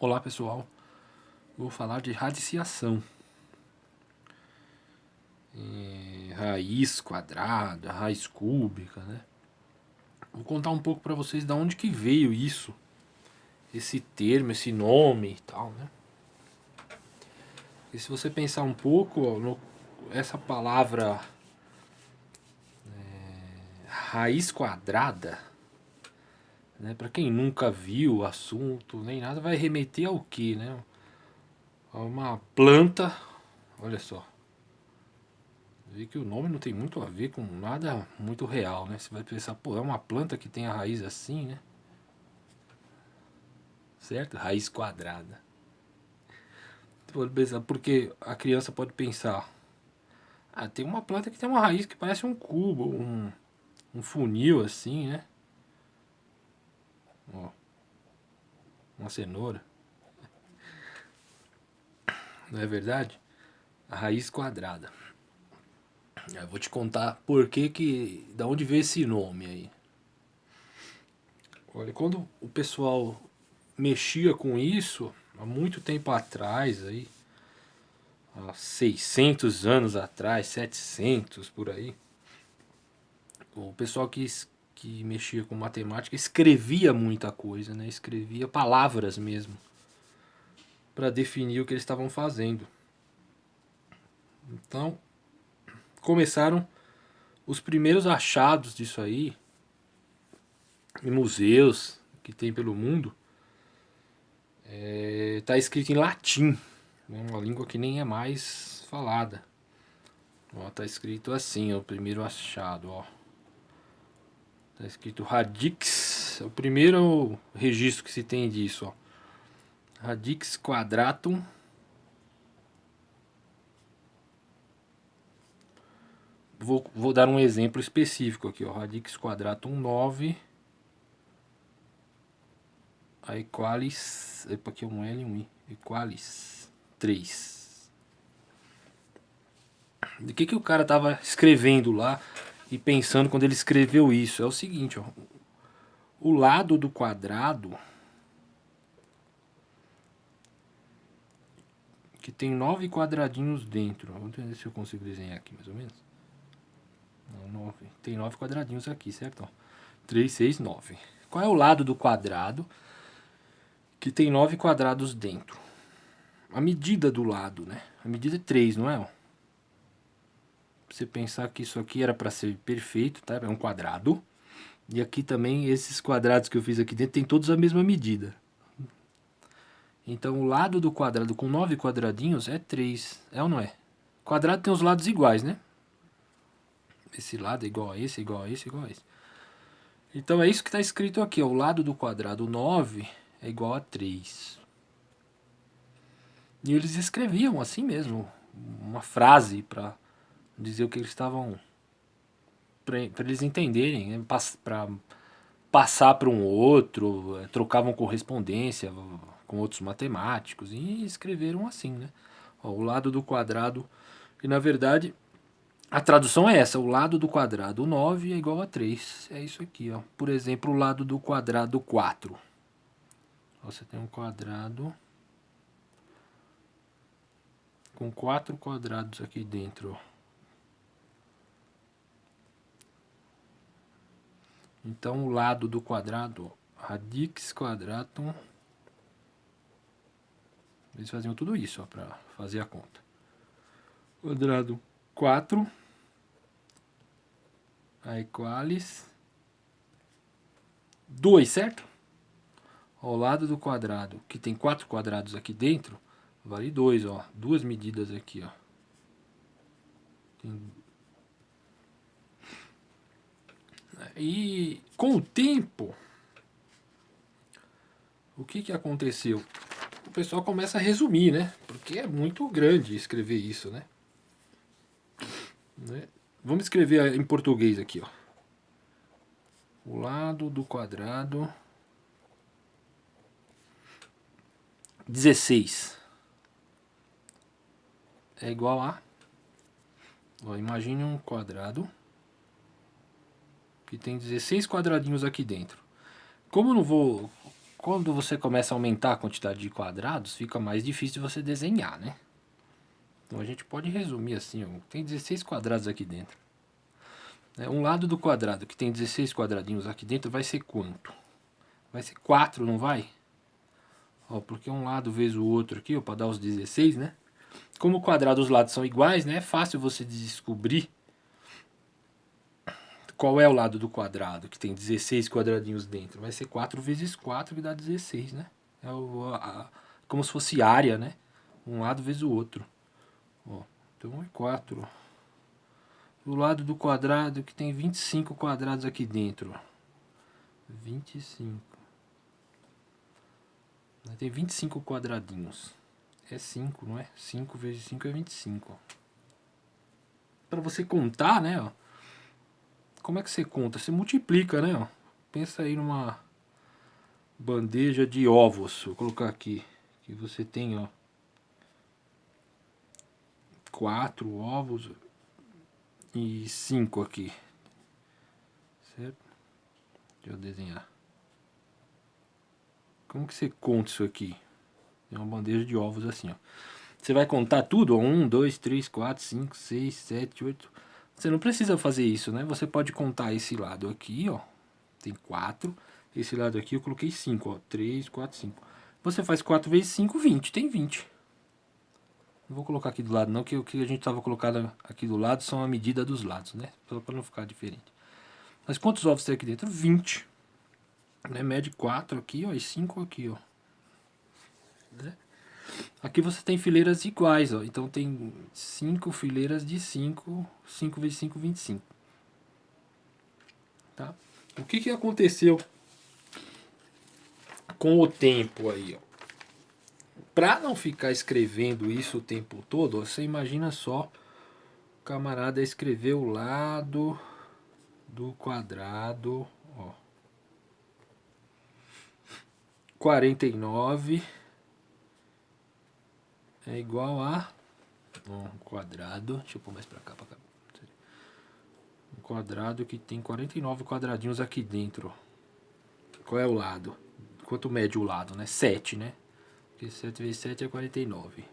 Olá pessoal, vou falar de radiciação. Raiz quadrada, raiz cúbica, né? Vou contar um pouco para vocês de onde que veio isso, esse termo, esse nome e tal, né? E se você pensar um pouco, essa palavra raiz quadrada, né? Para quem nunca viu o assunto nem nada, vai remeter ao que, né? A uma planta, olha só. Vê que o nome não tem muito a ver com nada muito real, né? Você vai pensar, pô, é uma planta que tem a raiz assim, né? Certo? Raiz quadrada. Você pode pensar, porque a criança pode pensar, ah, tem uma planta que tem uma raiz que parece um cubo, um funil assim, né? Ó, uma cenoura. Não é verdade? A raiz quadrada. Eu vou te contar por que, da onde veio esse nome aí. Olha, quando o pessoal mexia com isso, há muito tempo atrás aí, há 600 anos atrás, 700 por aí, o pessoal que mexia com matemática escrevia muita coisa, né? Escrevia palavras mesmo para definir o que eles estavam fazendo. Então começaram os primeiros achados disso aí em museus que tem pelo mundo. Tá escrito em latim, né? Uma língua que nem é mais falada. Ó, tá escrito assim, ó, o primeiro achado, ó. Tá escrito radix, é o primeiro registro que se tem disso, ó. Radix quadratum. Vou dar um exemplo específico aqui, ó. Radix quadratum 9 a equalis. Epa, aqui é um L e um I. Equalis 3. De que o cara tava escrevendo lá e pensando quando ele escreveu isso? É o seguinte, ó. O lado do quadrado, que tem 9 quadradinhos dentro. Vamos ver se eu consigo desenhar aqui mais ou menos. Não, 9. Tem 9 quadradinhos aqui, certo? 3, 6, 9. Qual é o lado do quadrado que tem 9 quadrados dentro? A medida do lado, né? A medida é 3, não é? Você pensar que isso aqui era para ser perfeito, tá? É um quadrado. E aqui também, esses quadrados que eu fiz aqui dentro, tem todos a mesma medida. Então, o lado do quadrado com 9 quadradinhos é 3. É ou não é? O quadrado tem os lados iguais, né? Esse lado é igual a esse, igual a esse, igual a esse. Então, é isso que está escrito aqui. Ó. O lado do quadrado 9 é igual a 3. E eles escreviam assim mesmo. Uma frase para dizer o que eles estavam... Para eles entenderem, né? Para passar para um outro, trocavam correspondência com outros matemáticos e escreveram assim, né? Ó, o lado do quadrado, e na verdade a tradução é essa, o lado do quadrado 9 é igual a 3, é isso aqui, ó. Por exemplo, o lado do quadrado 4. Você tem um quadrado com 4 quadrados aqui dentro, ó. Então o lado do quadrado, radix quadratum, eles faziam tudo isso para fazer a conta. Quadrado 4 a equalis 2, certo? Ao lado do quadrado, que tem 4 quadrados aqui dentro, vale 2, ó. Duas medidas aqui, ó. Tem... E com o tempo, o que aconteceu? O pessoal começa a resumir, né? Porque é muito grande escrever isso, né? Vamos escrever em português aqui, ó. O lado do quadrado 16 é igual a... Ó, imagine um quadrado que tem 16 quadradinhos aqui dentro. Como eu não vou quando você começa a aumentar a quantidade de quadrados, fica mais difícil você desenhar, né? Então a gente pode resumir assim, ó, tem 16 quadrados aqui dentro. Um lado do quadrado que tem 16 quadradinhos aqui dentro vai ser quanto? Vai ser 4, não vai? Ó, porque um lado vezes o outro aqui, para dar os 16, né? Como o quadrado os lados são iguais, né? É fácil você descobrir qual é o lado do quadrado que tem 16 quadradinhos dentro. Vai ser 4 vezes 4 que dá 16, né? É como se fosse área, né? Um lado vezes o outro. Ó, então é 4. O lado do quadrado que tem 25 quadrados aqui dentro. 25. Tem 25 quadradinhos. É 5, não é? 5 vezes 5 é 25. Para você contar, né? Ó, como é que você conta? Você multiplica, né? Ó. Pensa aí numa bandeja de ovos. Vou colocar aqui. Que você tem, ó, 4 ovos e 5 aqui. Certo? Deixa eu desenhar. Como que você conta isso aqui? É uma bandeja de ovos assim, ó. Você vai contar tudo? 1, 2, 3, 4, 5, 6, 7, 8. Você não precisa fazer isso, né? Você pode contar esse lado aqui, ó. Tem 4. Esse lado aqui eu coloquei 5, ó. 3, 4, 5. Você faz 4 vezes 5, 20. Tem 20. Não vou colocar aqui do lado não, que o que a gente estava colocando aqui do lado são a medida dos lados, né? Só para não ficar diferente. Mas quantos ovos tem aqui dentro? 20. Né? Mede 4 aqui, ó, e 5 aqui, ó. Né? Aqui você tem fileiras iguais, ó. Então tem 5 fileiras de 5. 5 vezes 5, 25. Tá? O que aconteceu com o tempo aí, ó? Para não ficar escrevendo isso o tempo todo, ó, você imagina só o camarada escrever o lado do quadrado, ó. 49 é igual a um quadrado, deixa eu pôr mais para cá, um quadrado que tem 49 quadradinhos aqui dentro. Qual é o lado? Quanto mede o lado, né? 7, né? Porque 7 vezes 7 é 49.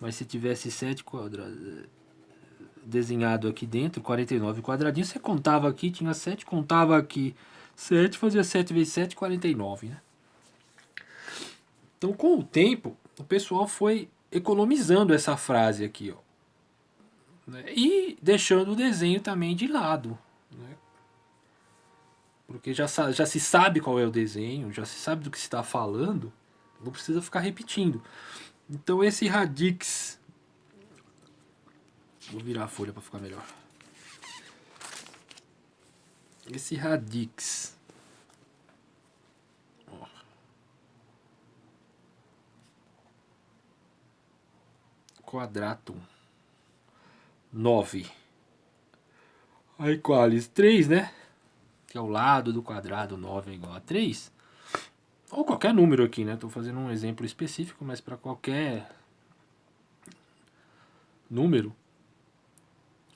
Mas se tivesse 7 quadrados desenhado aqui dentro, 49 quadradinhos, você contava aqui, tinha 7, contava aqui 7, fazia 7 vezes 7, 49, né? Então, com o tempo, o pessoal foi economizando essa frase aqui, ó, né? E deixando o desenho também de lado, né? Porque já se sabe qual é o desenho, já se sabe do que se está falando, não precisa ficar repetindo. Então esse radix, vou virar a folha para ficar melhor. Esse radix, ó, quadratum 9 a iguales 3, né? Que é o lado do quadrado 9 é igual a 3. Ou qualquer número aqui, né? Estou fazendo um exemplo específico, mas para qualquer número,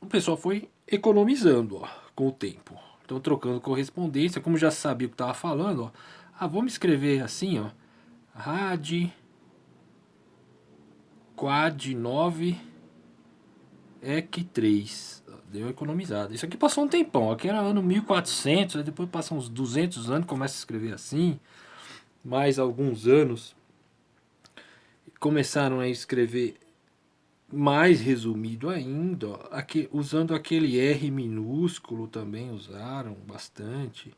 o pessoal foi economizando, ó, com o tempo. Então, trocando correspondência, como já sabia o que estava falando, ó. Ah, vamos escrever assim, ó. Rad quad 9 ec 3. Deu economizado. Isso aqui passou um tempão. Aqui era ano 1400, aí depois passa uns 200 anos, começa a escrever assim. Mais alguns anos começaram a escrever mais resumido ainda, ó, aqui, usando aquele R minúsculo também usaram bastante.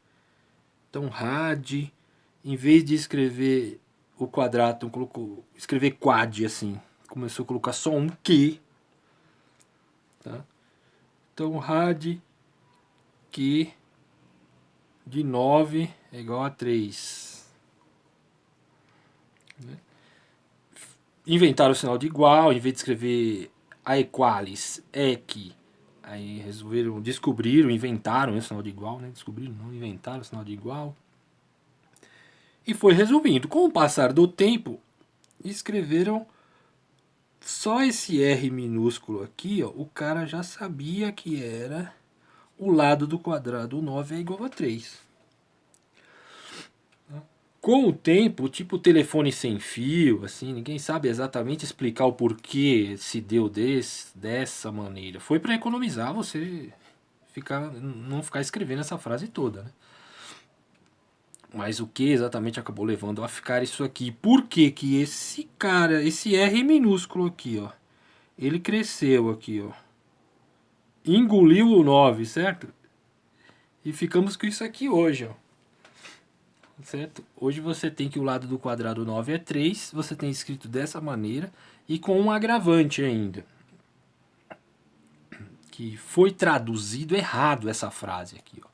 Então, rad, em vez de escrever o quadrado, colocou escrever quad assim, começou a colocar só um Q, tá? Então, rad Q de 9 é igual a 3. Né? Inventaram o sinal de igual, em vez de escrever a equalis, ec, aí resolveram, descobriram, inventaram o sinal de igual, né? Descobriram, não inventaram o sinal de igual. E foi resumindo. Com o passar do tempo, escreveram só esse R minúsculo aqui, ó, o cara já sabia que era o lado do quadrado 9 é igual a 3. Com o tempo, tipo telefone sem fio, assim, ninguém sabe exatamente explicar o porquê se deu dessa maneira. Foi para economizar você não ficar escrevendo essa frase toda, né? Mas o que exatamente acabou levando a ficar isso aqui? Por que que esse cara, esse R minúsculo aqui, ó, ele cresceu aqui, ó, engoliu o 9, certo? E ficamos com isso aqui hoje, ó. Certo? Hoje você tem que o lado do quadrado 9 é 3, você tem escrito dessa maneira e com um agravante ainda. Que foi traduzido errado essa frase aqui, ó.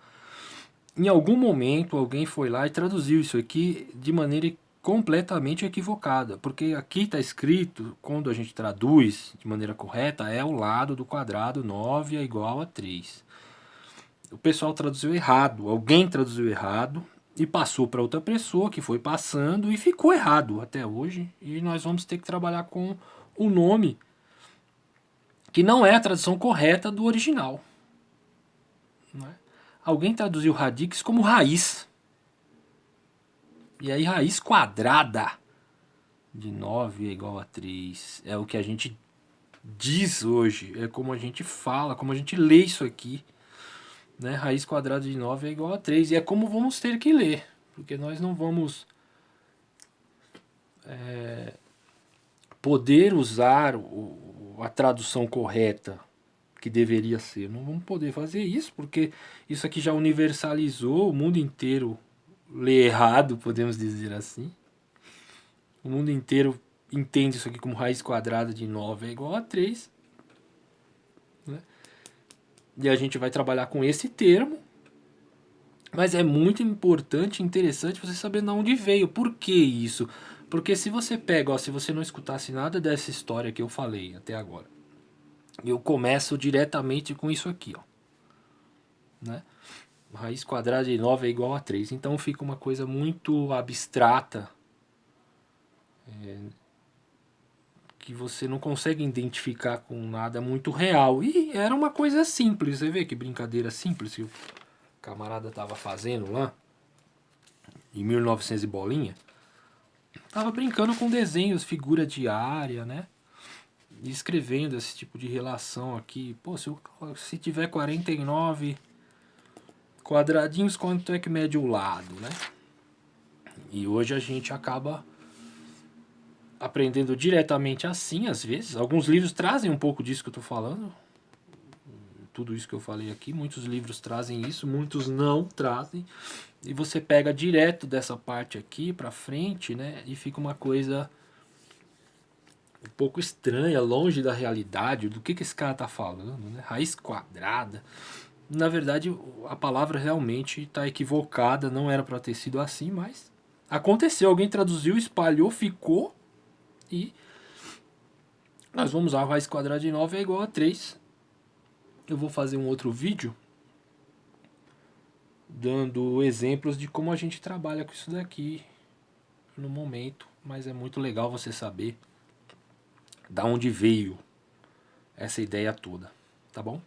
Em algum momento alguém foi lá e traduziu isso aqui de maneira completamente equivocada, porque aqui está escrito, quando a gente traduz de maneira correta, é o lado do quadrado 9 é igual a 3. O pessoal traduziu errado, alguém traduziu errado e passou para outra pessoa que foi passando e ficou errado até hoje. E nós vamos ter que trabalhar com o nome que não é a tradução correta do original. Não é? Alguém traduziu radix como raiz. E aí raiz quadrada de 9 é igual a 3. É o que a gente diz hoje, é como a gente fala, como a gente lê isso aqui. Né? Raiz quadrada de 9 é igual a 3. E é como vamos ter que ler, porque nós não vamos poder usar a tradução correta que deveria ser. Não vamos poder fazer isso, porque isso aqui já universalizou, o mundo inteiro lê errado, podemos dizer assim. O mundo inteiro entende isso aqui como raiz quadrada de 9 é igual a 3. Né? E a gente vai trabalhar com esse termo. Mas é muito importante e interessante você saber de onde veio. Por que isso? Porque se você pega, ó, se você não escutasse nada dessa história que eu falei até agora, eu começo diretamente com isso aqui, ó. Né? Raiz quadrada de 9 é igual a 3. Então fica uma coisa muito abstrata, que você não consegue identificar com nada muito real. E era uma coisa simples, você vê que brincadeira simples que o camarada tava fazendo lá, em 1900 e bolinha. Tava brincando com desenhos, figura de área, né? E escrevendo esse tipo de relação aqui. Pô, se tiver 49 quadradinhos, quanto é que mede o lado, né? E hoje a gente acaba aprendendo diretamente assim, às vezes. Alguns livros trazem um pouco disso que eu tô falando. Tudo isso que eu falei aqui. Muitos livros trazem isso, muitos não trazem. E você pega direto dessa parte aqui pra frente, né? E fica uma coisa um pouco estranha, longe da realidade, do que esse cara tá falando, né? Raiz quadrada. Na verdade, a palavra realmente está equivocada, não era para ter sido assim, mas aconteceu, alguém traduziu, espalhou, ficou e nós vamos usar a raiz quadrada de 9 é igual a 3. Eu vou fazer um outro vídeo dando exemplos de como a gente trabalha com isso daqui no momento, mas é muito legal você saber da onde veio essa ideia toda, tá bom?